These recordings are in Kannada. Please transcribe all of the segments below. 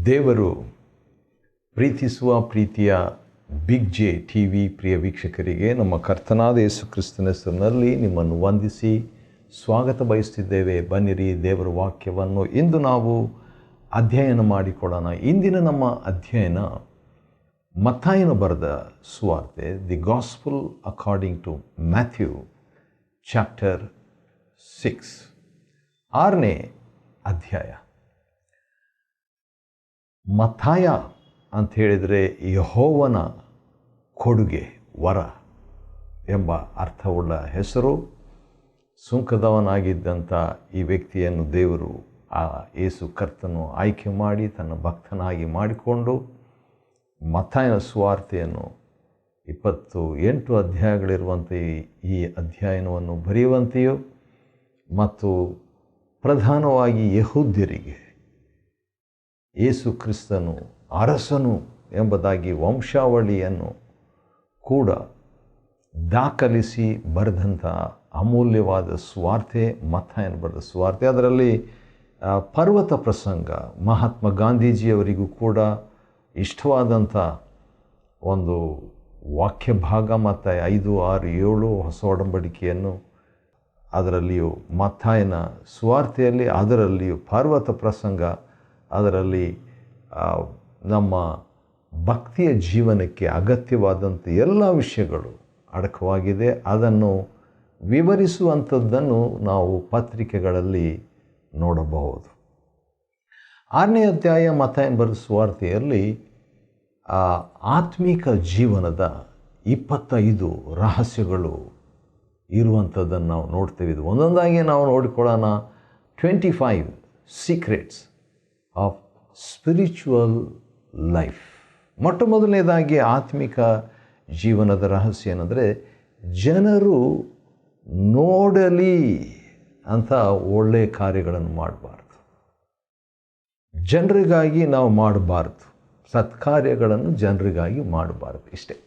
ದೇವರು ಪ್ರೀತಿಸುವ ಪ್ರೀತಿಯ ಬಿಗ್ ಜೆ ಟಿ ವಿ ಪ್ರಿಯ ವೀಕ್ಷಕರಿಗೆ ನಮ್ಮ ಕರ್ತನಾದ ಯೇಸು ಕ್ರಿಸ್ತನ ಹೆಸರಿನಲ್ಲಿ ನಿಮ್ಮನ್ನು ವಂದಿಸಿ ಸ್ವಾಗತ ಬಯಸ್ತಿದ್ದೇವೆ. ಬನ್ನಿರಿ, ದೇವರ ವಾಕ್ಯವನ್ನು ಇಂದು ನಾವು ಅಧ್ಯಯನ ಮಾಡಿಕೊಳ್ಳೋಣ. ಇಂದಿನ ನಮ್ಮ ಅಧ್ಯಯನ ಮತ್ತಾಯನ ಬರೆದ ಸುವಾರ್ತೆ, the gospel according to Matthew chapter 6, 6ನೇ ಅಧ್ಯಾಯ. ಮತ್ತಾಯ ಅಂತ ಹೇಳಿದರೆ ಯೆಹೋವನ ಕೊಡುಗೆ, ವರ ಎಂಬ ಅರ್ಥವುಳ್ಳ ಹೆಸರು. ಸುಂಕದವನಾಗಿದ್ದಂಥ ಈ ವ್ಯಕ್ತಿಯನ್ನು ದೇವರು ಯೇಸು ಕರ್ತನು ಆಯ್ಕೆ ಮಾಡಿ ತನ್ನ ಭಕ್ತನಾಗಿ ಮಾಡಿಕೊಂಡು ಮತ್ತಾಯನ ಸುವಾರ್ತೆಯನ್ನು 28 ಅಧ್ಯಾಯಗಳಿರುವಂಥ ಈ ಅಧ್ಯಯನವನ್ನು ಬರೆಯುವಂತೆಯೂ ಮತ್ತು ಪ್ರಧಾನವಾಗಿ ಯೆಹೂದ್ಯರಿಗೆ ಯೇಸು ಕ್ರಿಸ್ತನು ಅರಸನು ಎಂಬುದಾಗಿ ವಂಶಾವಳಿಯನ್ನು ಕೂಡ ದಾಖಲಿಸಿ ಬರೆದಂಥ ಅಮೂಲ್ಯವಾದ ಸುವಾರ್ತೆ ಮತ್ತಾಯನ ಬರೆದ ಸುವಾರ್ತೆ. ಅದರಲ್ಲಿ ಪರ್ವತ ಪ್ರಸಂಗ ಮಹಾತ್ಮ ಗಾಂಧೀಜಿಯವರಿಗೂ ಕೂಡ ಇಷ್ಟವಾದಂಥ ಒಂದು ವಾಕ್ಯ ಭಾಗ. ಮತ್ತಾಯ 5, 6, 7 ಹೊಸ ಒಡಂಬಡಿಕೆಯನ್ನು ಅದರಲ್ಲಿಯೂ ಮತ್ತಾಯನ ಸುವಾರ್ತೆಯಲ್ಲಿ ಅದರಲ್ಲಿಯೂ ಪರ್ವತ ಪ್ರಸಂಗ, ಅದರಲ್ಲಿ ನಮ್ಮ ಭಕ್ತಿಯ ಜೀವನಕ್ಕೆ ಅಗತ್ಯವಾದಂಥ ಎಲ್ಲ ವಿಷಯಗಳು ಅಡಕವಾಗಿದೆ. ಅದನ್ನು ವಿವರಿಸುವಂಥದ್ದನ್ನು ನಾವು ಪತ್ರಿಕೆಗಳಲ್ಲಿ ನೋಡಬಹುದು. 6ನೇ ಅಧ್ಯಾಯ ಮತ್ತಾಯನ ಬರೆದ ಸುವಾರ್ತೆಯಲ್ಲಿ ಆತ್ಮಿಕ ಜೀವನದ 25 ರಹಸ್ಯಗಳು ಇರುವಂಥದ್ದನ್ನು ನಾವು ನೋಡ್ತೇವೆ. ಇದು ಒಂದೊಂದಾಗಿ ನಾವು ನೋಡಿಕೊಳ್ಳೋಣ. 25 ಸೀಕ್ರೆಟ್ಸ್ ಆಫ್ ಸ್ಪಿರಿಚುವಲ್ ಲೈಫ್. ಮೊಟ್ಟ ಮೊದಲನೇದಾಗಿ ಆತ್ಮಿಕ ಜೀವನದ ರಹಸ್ಯ ಏನಂದರೆ, ಜನರು ನೋಡಲಿ ಅಂತ ಒಳ್ಳೆಯ ಕಾರ್ಯಗಳನ್ನು ಮಾಡಬಾರ್ದು. ಜನರಿಗಾಗಿ ನಾವು ಮಾಡಬಾರ್ದು, ಸತ್ಕಾರ್ಯಗಳನ್ನು ಜನರಿಗಾಗಿ ಮಾಡಬಾರ್ದು. ಇಷ್ಟೇ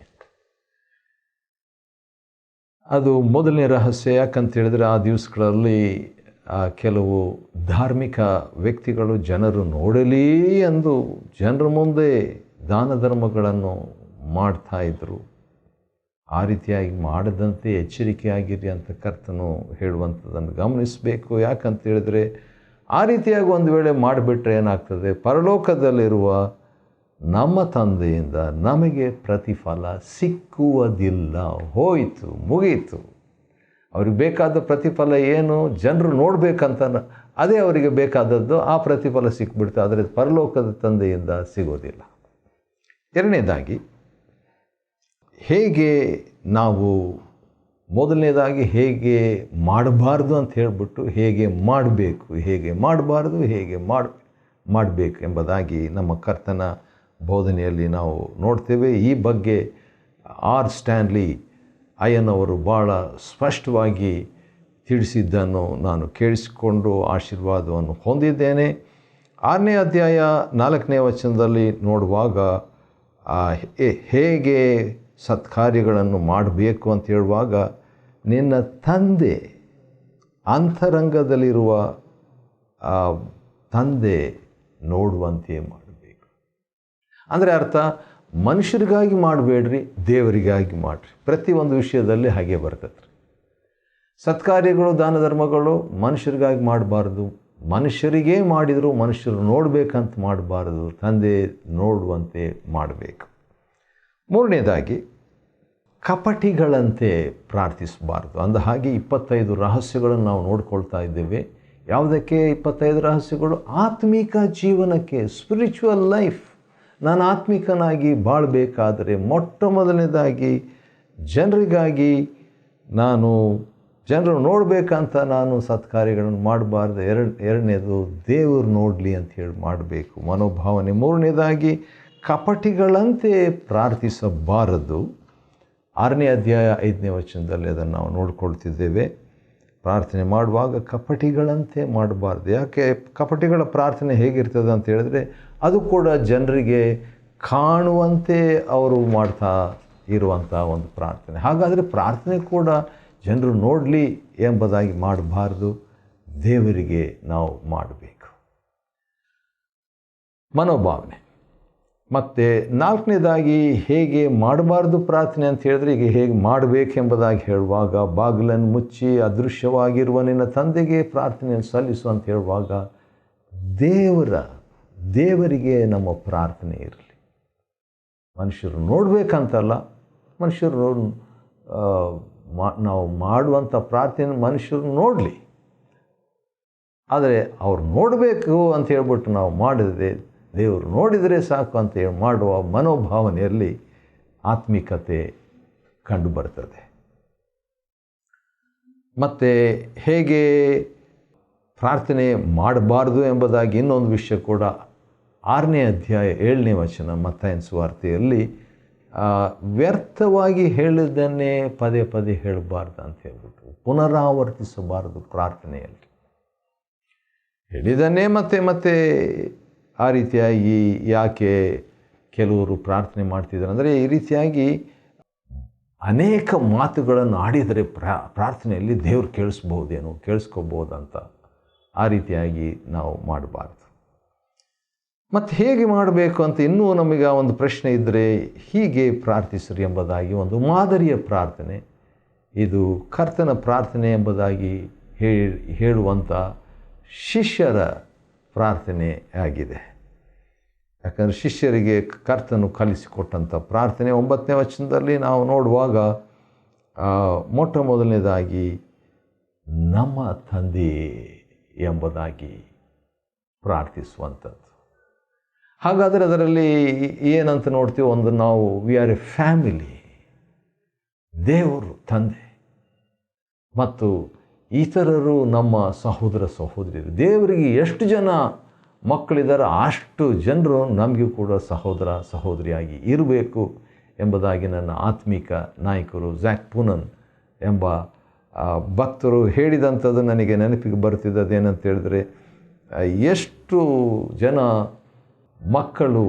ಅದು ಮೊದಲನೇ ರಹಸ್ಯ. ಯಾಕಂತ ಹೇಳಿದ್ರೆ ಆ ದಿವಸಗಳಲ್ಲಿ ಕೆಲವು ಧಾರ್ಮಿಕ ವ್ಯಕ್ತಿಗಳು ಜನರು ನೋಡಲಿ ಎಂದು ಜನರ ಮುಂದೆ ದಾನ ಧರ್ಮಗಳನ್ನು ಮಾಡ್ತಾಯಿದ್ರು. ಆ ರೀತಿಯಾಗಿ ಮಾಡದಂತೆ ಎಚ್ಚರಿಕೆಯಾಗಿರಿ ಅಂತ ಕರ್ತನು ಹೇಳುವಂಥದ್ದನ್ನು ಗಮನಿಸಬೇಕು. ಯಾಕಂತ ಹೇಳಿದ್ರೆ ಆ ರೀತಿಯಾಗಿ ಒಂದು ವೇಳೆ ಮಾಡಿಬಿಟ್ರೆ ಏನಾಗ್ತದೆ, ಪರಲೋಕದಲ್ಲಿರುವ ನಮ್ಮ ತಂದೆಯಿಂದ ನಮಗೆ ಪ್ರತಿಫಲ ಸಿಕ್ಕುವುದಿಲ್ಲ. ಹೋಯಿತು, ಮುಗೀತು. ಅವ್ರಿಗೆ ಬೇಕಾದ ಪ್ರತಿಫಲ ಏನು? ಜನರು ನೋಡಬೇಕಂತ ಅದೇ ಅವರಿಗೆ ಬೇಕಾದದ್ದು, ಆ ಪ್ರತಿಫಲ ಸಿಕ್ಬಿಡ್ತು. ಆದರೆ ಪರಲೋಕದ ತಂದೆಯಿಂದ ಸಿಗೋದಿಲ್ಲ. ಎರಡನೇದಾಗಿ ಹೇಗೆ ನಾವು ಮೊದಲನೇದಾಗಿ ಹೇಗೆ ಮಾಡಬಾರ್ದು ಅಂತ ಹೇಳಿಬಿಟ್ಟು ಹೇಗೆ ಮಾಡಬೇಕು, ಹೇಗೆ ಮಾಡಬಾರ್ದು, ಹೇಗೆ ಮಾಡಬೇಕು ಎಂಬುದಾಗಿ ನಮ್ಮ ಕರ್ತನ ಬೋಧನೆಯಲ್ಲಿ ನಾವು ನೋಡ್ತೇವೆ. ಈ ಬಗ್ಗೆ ಆರ್ ಸ್ಟ್ಯಾನ್ಲಿ ಅಯ್ಯನವರು ಭಾಳ ಸ್ಪಷ್ಟವಾಗಿ ತಿಳಿಸಿದ್ದನ್ನು ನಾನು ಕೇಳಿಸಿಕೊಂಡು ಆಶೀರ್ವಾದವನ್ನು ಹೊಂದಿದ್ದೇನೆ. 6ನೇ ಅಧ್ಯಾಯ 4ನೇ ವಚನದಲ್ಲಿ ನೋಡುವಾಗ ಹೇಗೆ ಸತ್ಕಾರ್ಯಗಳನ್ನು ಮಾಡಬೇಕು ಅಂತ ಹೇಳುವಾಗ, ನಿನ್ನ ತಂದೆ ಅಂತರಂಗದಲ್ಲಿರುವ ತಂದೆ ನೋಡುವಂತೆ ಮಾಡಬೇಕು. ಅಂದರೆ ಅರ್ಥ, ಮನುಷ್ಯರಿಗಾಗಿ ಮಾಡಬೇಡ್ರಿ, ದೇವರಿಗಾಗಿ ಮಾಡಿರಿ. ಪ್ರತಿಯೊಂದು ವಿಷಯದಲ್ಲಿ ಹಾಗೆ ಬರ್ತದೆ. ಸತ್ಕಾರ್ಯಗಳು, ದಾನ ಧರ್ಮಗಳು ಮನುಷ್ಯರಿಗಾಗಿ ಮಾಡಬಾರ್ದು. ಮನುಷ್ಯರಿಗೇ ಮಾಡಿದರೂ ಮನುಷ್ಯರು ನೋಡಬೇಕಂತ ಮಾಡಬಾರ್ದು, ತಂದೆ ನೋಡುವಂತೆ ಮಾಡಬೇಕು. ಮೂರನೇದಾಗಿ ಕಪಟಿಗಳಂತೆ ಪ್ರಾರ್ಥಿಸಬಾರ್ದು. ಅಂದ ಹಾಗೆ 25 ರಹಸ್ಯಗಳನ್ನು ನಾವು ನೋಡ್ಕೊಳ್ತಾ ಇದ್ದೇವೆ. ಯಾವುದಕ್ಕೆ 25 ರಹಸ್ಯಗಳು? ಆತ್ಮಿಕ ಜೀವನಕ್ಕೆ, ಸ್ಪಿರಿಚುವಲ್ ಲೈಫ್. ನಾನು ಆತ್ಮಿಕನಾಗಿ ಬಾಳಬೇಕಾದರೆ ಮೊಟ್ಟ ಮೊದಲನೇದಾಗಿ ಜನರಿಗಾಗಿ ಜನರು ನೋಡಬೇಕಂತ ನಾನು ಸತ್ಕಾರ್ಯಗಳನ್ನು ಮಾಡಬಾರ್ದು. ಎರಡನೇದು ದೇವರು ನೋಡಲಿ ಅಂತ ಹೇಳಿ ಮಾಡಬೇಕು, ಮನೋಭಾವನೆ. ಮೂರನೇದಾಗಿ ಕಪಟಿಗಳಂತೆ ಪ್ರಾರ್ಥಿಸಬಾರದು. 6ನೇ ಅಧ್ಯಾಯ 5ನೇ ವಚನದಲ್ಲಿ ಅದನ್ನು ನಾವು ನೋಡ್ಕೊಳ್ತಿದ್ದೇವೆ. ಪ್ರಾರ್ಥನೆ ಮಾಡುವಾಗ ಕಪಟಿಗಳಂತೆ ಮಾಡಬಾರ್ದು. ಯಾಕೆ ಕಪಟಿಗಳ ಪ್ರಾರ್ಥನೆ ಹೇಗಿರ್ತದೆ ಅಂತ ಹೇಳಿದ್ರೆ, ಅದು ಕೂಡ ಜನರಿಗೆ ಕಾಣುವಂತೆ ಅವರು ಮಾಡ್ತಾ ಇರುವಂಥ ಒಂದು ಪ್ರಾರ್ಥನೆ. ಹಾಗಾದರೆ ಪ್ರಾರ್ಥನೆ ಕೂಡ ಜನರು ನೋಡಲಿ ಎಂಬುದಾಗಿ ಮಾಡಬಾರ್ದು, ದೇವರಿಗೆ ನಾವು ಮಾಡಬೇಕು. ಮನೋಭಾವನೆ. ಮತ್ತು ನಾಲ್ಕನೇದಾಗಿ ಹೇಗೆ ಮಾಡಬಾರ್ದು ಪ್ರಾರ್ಥನೆ ಅಂತ ಹೇಳಿದ್ರೆ, ಈಗ ಹೇಗೆ ಮಾಡಬೇಕೆಂಬುದಾಗಿ ಹೇಳುವಾಗ, ಬಾಗಿಲನ್ನು ಮುಚ್ಚಿ ಅದೃಶ್ಯವಾಗಿರುವ ನಿನ್ನ ತಂದೆಗೆ ಪ್ರಾರ್ಥನೆಯನ್ನು ಸಲ್ಲಿಸು ಅಂತ ಹೇಳುವಾಗ, ದೇವರಿಗೆ ನಮ್ಮ ಪ್ರಾರ್ಥನೆ ಇರಲಿ. ಮನುಷ್ಯರು ನೋಡಬೇಕಂತಲ್ಲ, ಮನುಷ್ಯರು ನಾವು ಮಾಡುವಂಥ ಪ್ರಾರ್ಥನೆ ಮನುಷ್ಯರು ನೋಡಲಿ, ಆದರೆ ಅವ್ರು ನೋಡಬೇಕು ಅಂತ ಹೇಳ್ಬಿಟ್ಟು ನಾವು ಮಾಡಿದರೆ, ದೇವರು ನೋಡಿದರೆ ಸಾಕು ಅಂತ ಹೇಳಿ ಮಾಡುವ ಮನೋಭಾವನೆಯಲ್ಲಿ ಆತ್ಮಿಕತೆ ಕಂಡು ಬರ್ತದೆ. ಮತ್ತು ಹೇಗೆ ಪ್ರಾರ್ಥನೆ ಮಾಡಬಾರ್ದು ಎಂಬುದಾಗಿ ಇನ್ನೊಂದು ವಿಷಯ ಕೂಡ 6ನೇ ಅಧ್ಯಾಯ 7ನೇ ವಚನ ಮತ್ತಾಯನ ಸುವಾರ್ತೆಯಲ್ಲಿ, ವ್ಯರ್ಥವಾಗಿ ಹೇಳಿದ್ದನ್ನೇ ಪದೇ ಪದೇ ಹೇಳಬಾರ್ದು ಅಂತ ಹೇಳ್ಬಿಟ್ಟು, ಪುನರಾವರ್ತಿಸಬಾರದು ಪ್ರಾರ್ಥನೆಯಲ್ಲಿ. ಹೇಳಿದನ್ನೇ ಮತ್ತೆ ಮತ್ತೆ ಆ ರೀತಿಯಾಗಿ ಯಾಕೆ ಕೆಲವರು ಪ್ರಾರ್ಥನೆ ಮಾಡ್ತಿದ್ದಾರೆ ಅಂದರೆ, ಈ ರೀತಿಯಾಗಿ ಅನೇಕ ಮಾತುಗಳನ್ನು ಆಡಿದರೆ ಪ್ರಾರ್ಥನೆಯಲ್ಲಿ ದೇವರು ಕೇಳಿಸ್ಕೋಬೋದಂತ ಆ ರೀತಿಯಾಗಿ ನಾವು ಮಾಡಬಾರ್ದು. ಮತ್ತು ಹೇಗೆ ಮಾಡಬೇಕು ಅಂತ ಇನ್ನೂ ನಮಗೆ ಒಂದು ಪ್ರಶ್ನೆ ಇದ್ದರೆ, ಹೀಗೆ ಪ್ರಾರ್ಥಿಸ್ರಿ ಎಂಬುದಾಗಿ ಒಂದು ಮಾದರಿಯ ಪ್ರಾರ್ಥನೆ, ಇದು ಕರ್ತನ ಪ್ರಾರ್ಥನೆ ಎಂಬುದಾಗಿ ಹೇಳುವಂಥ ಶಿಷ್ಯರ ಪ್ರಾರ್ಥನೆ ಆಗಿದೆ. ಯಾಕಂದರೆ ಶಿಷ್ಯರಿಗೆ ಕರ್ತನು ಕಲಿಸಿಕೊಟ್ಟಂಥ ಪ್ರಾರ್ಥನೆ 9ನೇ ವಚನದಲ್ಲಿ ನಾವು ನೋಡುವಾಗ, ಮೊಟ್ಟ ಮೊದಲನೇದಾಗಿ ನಮ್ಮ ತಂದೆ ಎಂಬುದಾಗಿ ಪ್ರಾರ್ಥಿಸುವಂಥದ್ದು. ಹಾಗಾದರೆ ಅದರಲ್ಲಿ ಏನಂತ ನೋಡ್ತೀವಿ, ಒಂದು ನಾವು ವಿ ಆರ್ ಎ ಫ್ಯಾಮಿಲಿ, ದೇವರು ತಂದೆ ಮತ್ತು ಇತರರು ನಮ್ಮ ಸಹೋದರ ಸಹೋದರಿಯರು. ದೇವರಿಗೆ ಎಷ್ಟು ಜನ ಮಕ್ಕಳಿದ್ದಾರೆ ಅಷ್ಟು ಜನರು ನಮಗೂ ಕೂಡ ಸಹೋದರ ಸಹೋದರಿಯಾಗಿ ಇರಬೇಕು ಎಂಬುದಾಗಿ ನನ್ನ ಆತ್ಮಿಕ ನಾಯಕರು ಝ್ಯಾಕ್ ಪೂನನ್ ಎಂಬ ಭಕ್ತರು ಹೇಳಿದಂಥದ್ದು ನನಗೆ ನೆನಪಿಗೆ ಬರ್ತಿದ್ದದ್ದು. ಏನಂತ ಹೇಳಿದ್ರೆ, ಎಷ್ಟು ಜನ ಮಕ್ಕಳು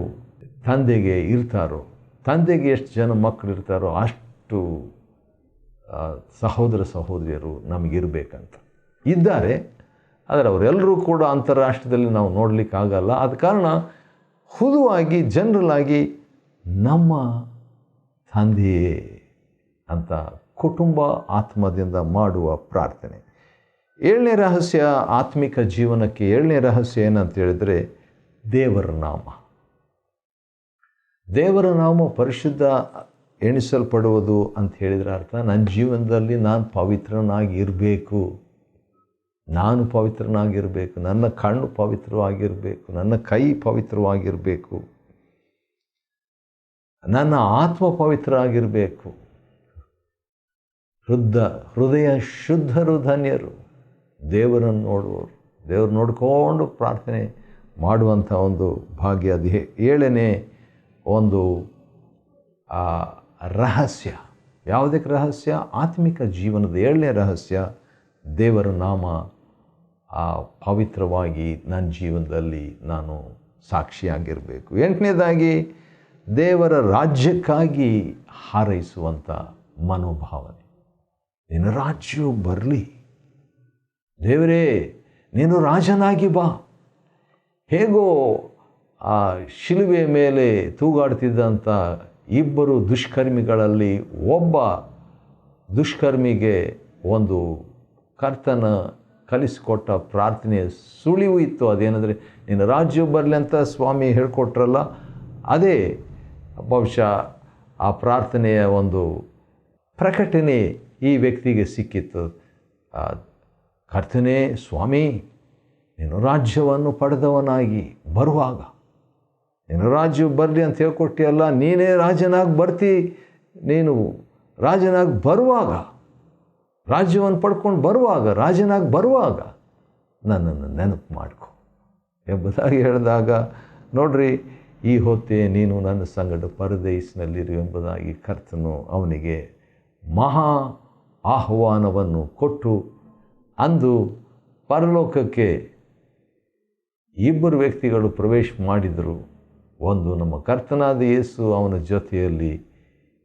ತಂದೆಗೆ ಇರ್ತಾರೋ, ತಂದೆಗೆ ಎಷ್ಟು ಜನ ಮಕ್ಕಳು ಇರ್ತಾರೋ ಅಷ್ಟು ಸಹೋದರ ಸಹೋದರಿಯರು ನಮಗಿರಬೇಕಂತ ಇದ್ದಾರೆ. ಆದರೆ ಅವರೆಲ್ಲರೂ ಕೂಡ ಅಂತಾರಾಷ್ಟ್ರದಲ್ಲಿ ನಾವು ನೋಡಲಿಕ್ಕಾಗಲ್ಲ. ಆದ ಕಾರಣ ಹುದುವಾಗಿ ಜನರಲ್ ಆಗಿ ನಮ್ಮ ತಂದೆಯೇ ಅಂತ ಕುಟುಂಬ ಆತ್ಮದಿಂದ ಮಾಡುವ ಪ್ರಾರ್ಥನೆ. 7ನೇ ರಹಸ್ಯ, ಆತ್ಮಿಕ ಜೀವನಕ್ಕೆ 7ನೇ ರಹಸ್ಯ ಏನಂತ ಹೇಳಿದರೆ, ದೇವರ ನಾಮ. ದೇವರ ನಾಮ ಪರಿಶುದ್ಧ ಎಣಿಸಲ್ಪಡುವುದು ಅಂತ ಹೇಳಿದರೆ ಅರ್ಥ, ನನ್ನ ಜೀವನದಲ್ಲಿ ನಾನು ಪವಿತ್ರನಾಗಿರಬೇಕು, ನಾನು ಪವಿತ್ರನಾಗಿರಬೇಕು, ನನ್ನ ಕಣ್ಣು ಪವಿತ್ರವಾಗಿರಬೇಕು, ನನ್ನ ಕೈ ಪವಿತ್ರವಾಗಿರಬೇಕು, ನನ್ನ ಆತ್ಮ ಪವಿತ್ರ ಆಗಿರಬೇಕು. ಹೃದಯ ಶುದ್ಧರು ಧನ್ಯರು, ದೇವರನ್ನು ನೋಡುವವರು. ದೇವರು ನೋಡಿಕೊಂಡು ಪ್ರಾರ್ಥನೆ ಮಾಡುವಂಥ ಒಂದು ಭಾಗ್ಯ. ಅದು 7ನೇ ಒಂದು ರಹಸ್ಯ. ಯಾವುದಕ್ಕೆ ರಹಸ್ಯ? ಆತ್ಮಿಕ ಜೀವನದ 7ನೇ ರಹಸ್ಯ, ದೇವರ ನಾಮ ಪವಿತ್ರವಾಗಿ ನನ್ನ ಜೀವನದಲ್ಲಿ ನಾನು ಸಾಕ್ಷಿಯಾಗಿರಬೇಕು. 8ನೇದಾಗಿ ದೇವರ ರಾಜ್ಯಕ್ಕಾಗಿ ಹಾರೈಸುವಂಥ ಮನೋಭಾವನೆ. ನಿನ್ನ ರಾಜ್ಯವು ಬರಲಿ, ದೇವರೇ ನೀನು ರಾಜನಾಗಿ ಬಾ. ಹೇಗೋ ಆ ಶಿಲುಬೆಯ ಮೇಲೆ ತೂಗಾಡ್ತಿದ್ದಂಥ 2 ದುಷ್ಕರ್ಮಿಗಳಲ್ಲಿ ಒಬ್ಬ ದುಷ್ಕರ್ಮಿಗೆ ಒಂದು ಕರ್ತನ ಕಲಿಸಿಕೊಟ್ಟ ಪ್ರಾರ್ಥನೆಯ ಸುಳಿವು ಇತ್ತು. ಅದೇನೆಂದರೆ, ನಿನ್ನ ರಾಜ್ಯ ಬರಲಿ ಅಂತ ಸ್ವಾಮಿ ಹೇಳಿಕೊಟ್ರಲ್ಲ, ಅದೇ ಬಹುಶಃ ಆ ಪ್ರಾರ್ಥನೆಯ ಒಂದು ಪ್ರಕಟಣೆ ಈ ವ್ಯಕ್ತಿಗೆ ಸಿಕ್ಕಿತ್ತು. ಕರ್ತನೇ ಸ್ವಾಮಿ, ನೀನು ರಾಜ್ಯವನ್ನು ಪಡೆದವನಾಗಿ ಬರುವಾಗ, ನೀನು ರಾಜ್ಯ ಬರಲಿ ಅಂತ ಹೇಳ್ಕೊಟ್ಟಿಯಲ್ಲ, ನೀನೇ ರಾಜನಾಗಿ ಬರ್ತಿ, ನೀನು ರಾಜನಾಗಿ ಬರುವಾಗ, ರಾಜ್ಯವನ್ನು ಪಡ್ಕೊಂಡು ಬರುವಾಗ, ರಾಜನಾಗಿ ಬರುವಾಗ ನನ್ನನ್ನು ನೆನಪು ಮಾಡ್ಕೊ ಎಂಬುದಾಗಿ ಹೇಳಿದಾಗ, ನೋಡ್ರಿ, ಈ ಹೊತ್ತೇ ನೀನು ನನ್ನ ಸಂಗಡ ಪರದೇಶಿನಲ್ಲಿರು ಎಂಬುದಾಗಿ ಕರ್ತನು ಅವನಿಗೆ ಮಹಾ ಆಹ್ವಾನವನ್ನು ಕೊಟ್ಟು, ಅಂದು ಪರಲೋಕಕ್ಕೆ 2 ವ್ಯಕ್ತಿಗಳು ಪ್ರವೇಶ ಮಾಡಿದರು. ಒಂದು ನಮ್ಮ ಕರ್ತನಾದ ಯೇಸು, ಅವನ ಜೊತೆಯಲ್ಲಿ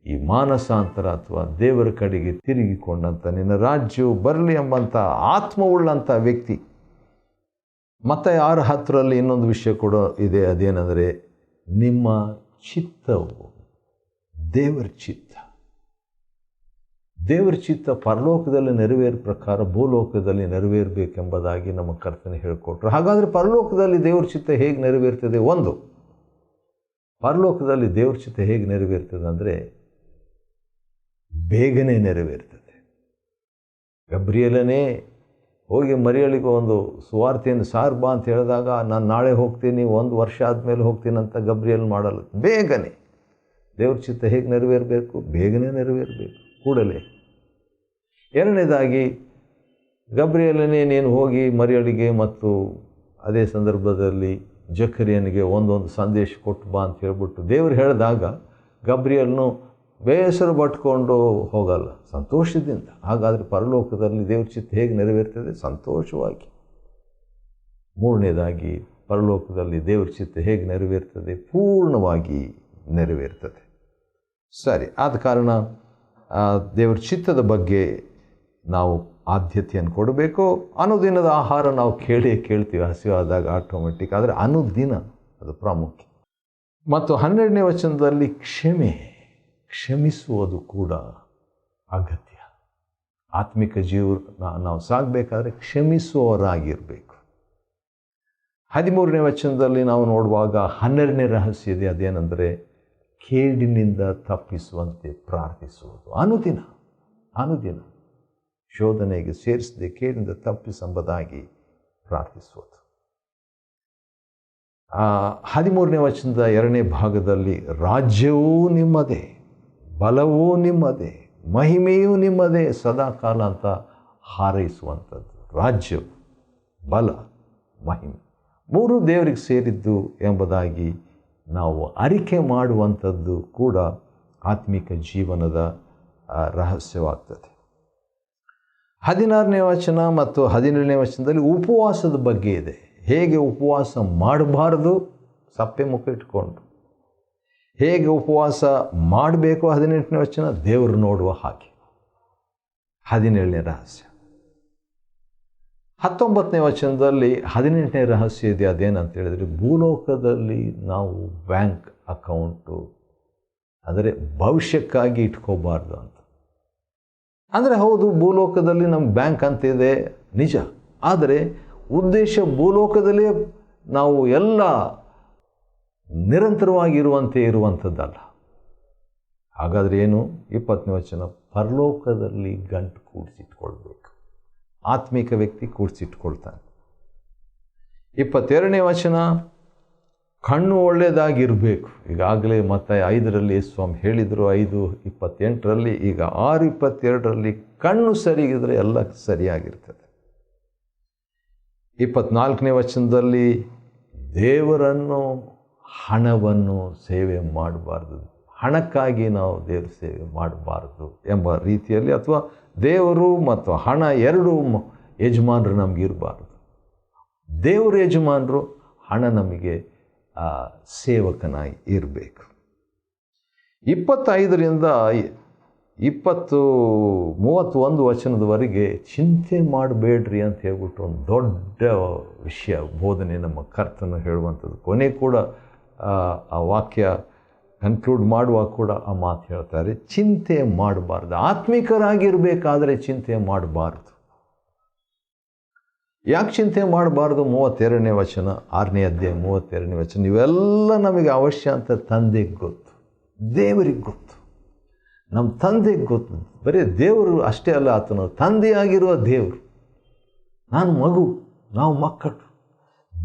ಈ ಮಾನಸಾಂತರ ಅಥವಾ ದೇವರ ಕಡೆಗೆ ತಿರುಗಿಕೊಂಡಂಥ ನಿನ್ನ ರಾಜ್ಯವು ಬರಲಿ ಎಂಬಂಥ ಆತ್ಮವುಳ್ಳಂಥ ವ್ಯಕ್ತಿ. ಮತ್ತು 6:10 ಇನ್ನೊಂದು ವಿಷಯ ಕೂಡ ಇದೆ. ಅದೇನೆಂದರೆ ನಿಮ್ಮ ಚಿತ್ತವು ದೇವರ ಚಿತ್ತ ಪರಲೋಕದಲ್ಲಿ ನೆರವೇರ ಪ್ರಕಾರ ಭೂಲೋಕದಲ್ಲಿ ನೆರವೇರಬೇಕೆಂಬುದಾಗಿ ನಮ್ಮ ಕರ್ತನೆ ಹೇಳಿಕೊಟ್ರು. ಹಾಗಾದರೆ ಪರಲೋಕದಲ್ಲಿ ದೇವರ ಚಿತ್ತ ಹೇಗೆ ನೆರವೇರ್ತದೆ? ಪರಲೋಕದಲ್ಲಿ ದೇವರ ಚಿತ್ತ ಹೇಗೆ ನೆರವೇರ್ತದೆ ಅಂದರೆ ಬೇಗನೆ ನೆರವೇರ್ತದೆ. ಗಬ್ರಿಯೇಲನೇ ಹೋಗಿ ಮರಿಯಳಿಗೆ ಒಂದು ಸುವಾರ್ತೆಯನ್ನು ಸಾರ್ಬಾ ಅಂತ ಹೇಳಿದಾಗ, ನಾನು ನಾಳೆ ಹೋಗ್ತೀನಿ, 1 ವರ್ಷ ಆದಮೇಲೆ ಹೋಗ್ತೀನಿ ಅಂತ ಗಬ್ರಿಯೇಲ್ ಮಾಡಲ್ಲ. ಬೇಗನೆ ದೇವ್ರ ಚಿತ್ತ ಹೇಗೆ ನೆರವೇರಬೇಕು? ಬೇಗನೆ ನೆರವೇರಬೇಕು, ಕೂಡಲೇ. ಎರಡನೇದಾಗಿ, ಗಬ್ರಿಯೇಲನೇ ನೀನು ಹೋಗಿ ಮರಿಯಳಿಗೆ ಮತ್ತು ಅದೇ ಸಂದರ್ಭದಲ್ಲಿ ಜಕರಿಯನಿಗೆ ಒಂದೊಂದು ಸಂದೇಶ ಕೊಟ್ಟು ಬಾ ಅಂತ ಹೇಳ್ಬಿಟ್ಟು ದೇವರು ಹೇಳಿದಾಗ ಗಬ್ರಿಯೇಲನು ಬೇಸರ ಪಟ್ಕೊಂಡು ಹೋಗಲ್ಲ, ಸಂತೋಷದಿಂದ. ಹಾಗಾದರೆ ಪರಲೋಕದಲ್ಲಿ ದೇವ್ರ ಚಿತ್ತ ಹೇಗೆ ನೆರವೇರ್ತದೆ? ಸಂತೋಷವಾಗಿ. ಮೂರನೇದಾಗಿ, ಪರಲೋಕದಲ್ಲಿ ದೇವ್ರ ಚಿತ್ತ ಹೇಗೆ ನೆರವೇರ್ತದೆ? ಪೂರ್ಣವಾಗಿ ನೆರವೇರ್ತದೆ. ಸರಿ, ಆದ ಕಾರಣ ದೇವ್ರ ಚಿತ್ತದ ಬಗ್ಗೆ ನಾವು ಆದ್ಯತೆಯನ್ನು ಕೊಡಬೇಕು. ಅನುದಿನದ ಆಹಾರ ನಾವು ಕೇಳ್ತೀವಿ ಹಸಿವಾದಾಗ ಆಟೋಮೆಟಿಕ್, ಆದರೆ ಅನುದಿನ ಅದು ಪ್ರಾಮುಖ್ಯ. ಮತ್ತು 12ನೇ ವಚನದಲ್ಲಿ ಕ್ಷಮಿಸುವುದು ಕೂಡ ಅಗತ್ಯ. ಆತ್ಮಿಕ ನಾವು ಸಾಗಬೇಕಾದ್ರೆ ಕ್ಷಮಿಸುವವರಾಗಿರಬೇಕು. 13ನೇ ವಚನದಲ್ಲಿ ನಾವು ನೋಡುವಾಗ 12ನೇ ರಹಸ್ಯ ಇದೆ. ಅದೇನೆಂದರೆ ಕೇಡಿನಿಂದ ತಪ್ಪಿಸುವಂತೆ ಪ್ರಾರ್ಥಿಸುವುದು. ಅನುದಿನ ಶೋಧನೆಗೆ ಸೇರಿಸದೆ ಕೇಡಿನಿಂದ ತಪ್ಪಿಸೆಂಬುದಾಗಿ ಪ್ರಾರ್ಥಿಸುವುದು. 13ನೇ ವಚನದ 2ನೇ ಭಾಗದಲ್ಲಿ ರಾಜ್ಯವೂ ನಿಮ್ಮದೇ, ಬಲವೂ ನಿಮ್ಮದೇ, ಮಹಿಮೆಯೂ ನಿಮ್ಮದೇ ಸದಾಕಾಲ ಅಂತ ಹಾರೈಸುವಂಥದ್ದು. ರಾಜ್ಯ, ಬಲ, ಮಹಿಮೆ 3 ದೇವರಿಗೆ ಸೇರಿದ್ದು ಎಂಬುದಾಗಿ ನಾವು ಅರಿಕೆ ಮಾಡುವಂಥದ್ದು ಕೂಡ ಆತ್ಮಿಕ ಜೀವನದ ರಹಸ್ಯವಾಗ್ತದೆ. 16ನೇ ವಚನ ಮತ್ತು 17ನೇ ವಚನದಲ್ಲಿ ಉಪವಾಸದ ಬಗ್ಗೆ ಇದೆ. ಹೇಗೆ ಉಪವಾಸ ಮಾಡಬಾರ್ದು, ಸಪ್ಪೆ ಮುಖ ಇಟ್ಕೊಂಡು ಹೇಗೆ ಉಪವಾಸ ಮಾಡಬೇಕು. 18ನೇ ವಚನ ದೇವರು ನೋಡುವ ಹಾಗೆ. 17ನೇ ರಹಸ್ಯ. 19ನೇ ವಚನದಲ್ಲಿ 18ನೇ ರಹಸ್ಯ ಇದೆ. ಅದೇನಂತ ಹೇಳಿದರೆ ಭೂಲೋಕದಲ್ಲಿ ನಾವು ಬ್ಯಾಂಕ್ ಅಕೌಂಟು ಅಂದರೆ ಭವಿಷ್ಯಕ್ಕಾಗಿ ಇಟ್ಕೋಬಾರ್ದು ಅಂತ. ಅಂದರೆ ಹೌದು, ಭೂಲೋಕದಲ್ಲಿ ನಮ್ಮ ಬ್ಯಾಂಕ್ ಅಂತಿದೆ ನಿಜ, ಆದರೆ ಉದ್ದೇಶ ಭೂಲೋಕದಲ್ಲೇ ನಾವು ಎಲ್ಲ ನಿರಂತರವಾಗಿರುವಂತೆ ಇರುವಂಥದ್ದಲ್ಲ. ಹಾಗಾದರೆ ಏನು? 20ನೇ ವಚನ ಪರಲೋಕದಲ್ಲಿ ಗಂಟು ಕೂಡಿಸಿಟ್ಕೊಳ್ಬೇಕು. ಆತ್ಮಿಕ ವ್ಯಕ್ತಿ ಕೂಡಿಸಿಟ್ಕೊಳ್ತಾನೆ. 22ನೇ ವಚನ ಕಣ್ಣು ಒಳ್ಳೆಯದಾಗಿರಬೇಕು. ಈಗಾಗಲೇ ಮತ್ತೆ 5ರಲ್ಲಿ ಸ್ವಾಮಿ ಹೇಳಿದರು, 5:28, ಈಗ 6:22 ಕಣ್ಣು ಸರಿಗಿದ್ರೆ ಎಲ್ಲ ಸರಿಯಾಗಿರ್ತದೆ. 24ನೇ ವಚನದಲ್ಲಿ ದೇವರನ್ನು ಹಣವನ್ನು ಸೇವೆ ಮಾಡಬಾರ್ದು, ಹಣಕ್ಕಾಗಿ ನಾವು ದೇವರ ಸೇವೆ ಮಾಡಬಾರ್ದು ಎಂಬ ರೀತಿಯಲ್ಲಿ, ಅಥವಾ ದೇವರು ಮತ್ತು ಹಣ ಎರಡೂ ಯಜಮಾನರು ನಮಗಿರಬಾರ್ದು. ದೇವರು ಯಜಮಾನರು, ಹಣ ನಮಗೆ ಸೇವಕನಾಗಿ ಇರಬೇಕು. 25ರಿಂದ 31 ವಚನದವರೆಗೆ ಚಿಂತೆ ಮಾಡಬೇಡ್ರಿ ಅಂತ ಹೇಳ್ಬಿಟ್ಟು ಒಂದು ದೊಡ್ಡ ವಿಷಯ ಬೋಧನೆ ನಮ್ಮ ಕರ್ತನು ಹೇಳುವಂಥದ್ದು. ಕೊನೆ ಕೂಡ ಆ ವಾಕ್ಯ ಕನ್ಕ್ಲೂಡ್ ಮಾಡುವಾಗ ಕೂಡ ಆ ಮಾತು ಹೇಳ್ತಾರೆ, ಚಿಂತೆ ಮಾಡಬಾರ್ದು. ಆತ್ಮಿಕರಾಗಿರಬೇಕಾದ್ರೆ ಚಿಂತೆ ಮಾಡಬಾರ್ದು. ಯಾಕೆ ಚಿಂತೆ ಮಾಡಬಾರ್ದು? 32ನೇ ವಚನ, 6ನೇ ಅಧ್ಯಾಯ 32ನೇ ವಚನ. ಇವೆಲ್ಲ ನಮಗೆ ಅವಶ್ಯ ಅಂತ ತಂದೆಗೆ ಗೊತ್ತು, ದೇವರಿಗೆ ಗೊತ್ತು, ನಮ್ಮ ತಂದೆಗೆ ಗೊತ್ತು. ಬರೀ ದೇವರು ಅಷ್ಟೇ ಅಲ್ಲ, ಆತನು ತಂದೆಯಾಗಿರುವ ದೇವರು. ನಾನು ಮಗು, ನಾವು ಮಕ್ಕಳು,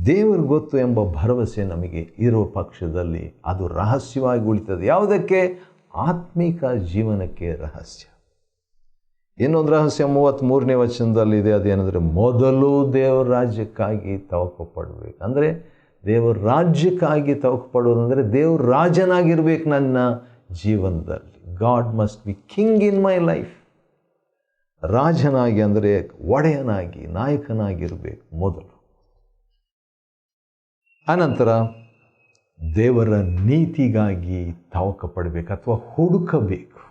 ದೇವರಿಗೆ ಗೊತ್ತು ಎಂಬ ಭರವಸೆ ನಮಗೆ ಇರುವ ಪಕ್ಷದಲ್ಲಿ ಅದು ರಹಸ್ಯವಾಗಿ ಉಳಿತದೆ. ಯಾವುದಕ್ಕೆ? ಆತ್ಮಿಕ ಜೀವನಕ್ಕೆ ರಹಸ್ಯ. ಇನ್ನೊಂದು ರಹಸ್ಯ 33ನೇ ವಚನದಲ್ಲಿದೆ. ಅದೇನೆಂದರೆ ಮೊದಲು ದೇವರ ರಾಜ್ಯಕ್ಕಾಗಿ ತವಕ ಪಡಬೇಕು. ಅಂದರೆ ದೇವರ ರಾಜ್ಯಕ್ಕಾಗಿ ತವಕ ಪಡೋದಂದರೆ ದೇವ್ರ ರಾಜನಾಗಿರ್ಬೇಕು ನನ್ನ ಜೀವನದಲ್ಲಿ. God must be king in my life. ರಾಜನಾಗಿ ಅಂದರೆ ಒಡೆಯನಾಗಿ, ನಾಯಕನಾಗಿರಬೇಕು ಮೊದಲು. ಅನಂತರ ದೇವರ ನೀತಿಗಾಗಿ ತವಕ ಪಡಬೇಕು ಅಥವಾ ಹುಡುಕಬೇಕು.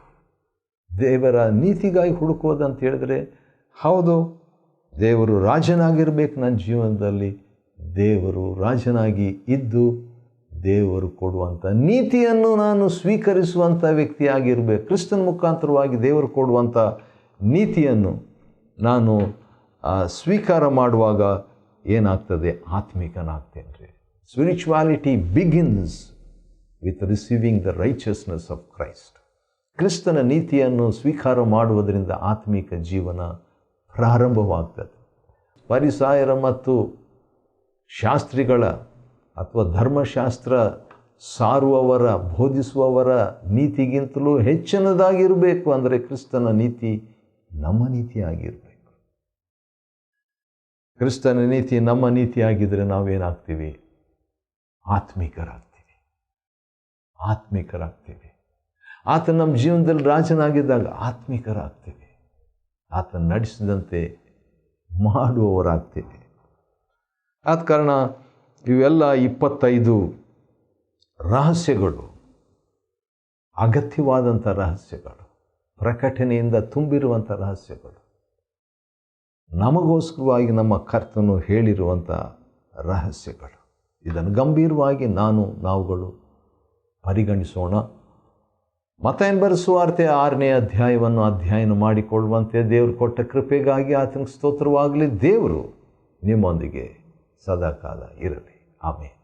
ದೇವರ ನೀತಿಗಾಗಿ ಹುಡುಕೋದು ಅಂತ ಹೇಳಿದ್ರೆ, ಹೌದು, ದೇವರು ರಾಜನಾಗಿರ್ಬೇಕು ನನ್ನ ಜೀವನದಲ್ಲಿ, ದೇವರು ರಾಜನಾಗಿ ಇದ್ದು ದೇವರು ಕೊಡುವಂಥ ನೀತಿಯನ್ನು ನಾನು ಸ್ವೀಕರಿಸುವಂಥ ವ್ಯಕ್ತಿಯಾಗಿರಬೇಕು. ಕ್ರಿಸ್ತನ ಮುಖಾಂತರವಾಗಿ ದೇವರು ಕೊಡುವಂಥ ನೀತಿಯನ್ನು ನಾನು ಸ್ವೀಕಾರ ಮಾಡುವಾಗ ಏನಾಗ್ತದೆ? ಆತ್ಮಿಕನಾಗ್ತೇನೆ ರೀ. Spirituality begins with receiving the righteousness of Christ. ಕ್ರಿಸ್ತನ ನೀತಿಯನ್ನು ಸ್ವೀಕಾರ ಮಾಡುವುದರಿಂದ ಆತ್ಮಿಕ ಜೀವನ ಪ್ರಾರಂಭವಾಗ್ತದೆ. ಫರಿಸಾಯರ ಮತ್ತು ಶಾಸ್ತ್ರಿಗಳ ಅಥವಾ ಧರ್ಮಶಾಸ್ತ್ರ ಸಾರುವವರ, ಬೋಧಿಸುವವರ ನೀತಿಗಿಂತಲೂ ಹೆಚ್ಚಿನದಾಗಿರಬೇಕು. ಅಂದರೆ ಕ್ರಿಸ್ತನ ನೀತಿ ನಮ್ಮ ನೀತಿಯಾಗಿರಬೇಕು. ಕ್ರಿಸ್ತನ ನೀತಿ ನಮ್ಮ ನೀತಿಯಾಗಿದ್ದರೆ ನಾವೇನಾಗ್ತೀವಿ? ಆತ್ಮಿಕರಾಗ್ತೀವಿ. ಆತ ನಮ್ಮ ಜೀವನದಲ್ಲಿ ರಾಜನಾಗಿದ್ದಾಗ ಆತ್ಮಿಕರಾಗ್ತೀವಿ. ಆತ ನಡೆಸಿದಂತೆ ಮಾಡುವವರಾಗ್ತೀವಿ. ಆದ ಕಾರಣ ಇವೆಲ್ಲ 25 ರಹಸ್ಯಗಳು ಅಗತ್ಯವಾದಂಥ ರಹಸ್ಯಗಳು, ಪ್ರಕಟಣೆಯಿಂದ ತುಂಬಿರುವಂಥ ರಹಸ್ಯಗಳು, ನಮಗೋಸ್ಕರವಾಗಿ ನಮ್ಮ ಕರ್ತನು ಹೇಳಿರುವಂಥ ರಹಸ್ಯಗಳು. ಇದನ್ನು ಗಂಭೀರವಾಗಿ ನಾವುಗಳು ಪರಿಗಣಿಸೋಣ. ಮತ್ತಾಯನ ಬರೆದ ಸುವಾರ್ತೆ 6ನೇ ಅಧ್ಯಾಯವನ್ನು ಅಧ್ಯಯನ ಮಾಡಿಕೊಳ್ಳುವಂತೆ ದೇವರು ಕೊಟ್ಟ ಕೃಪೆಗಾಗಿ ಆತನಿಗೆ ಸ್ತೋತ್ರವಾಗಲಿ. ದೇವರು ನಿಮ್ಮೊಂದಿಗೆ ಸದಾಕಾಲ ಇರಲಿ. ಆಮೆನ್.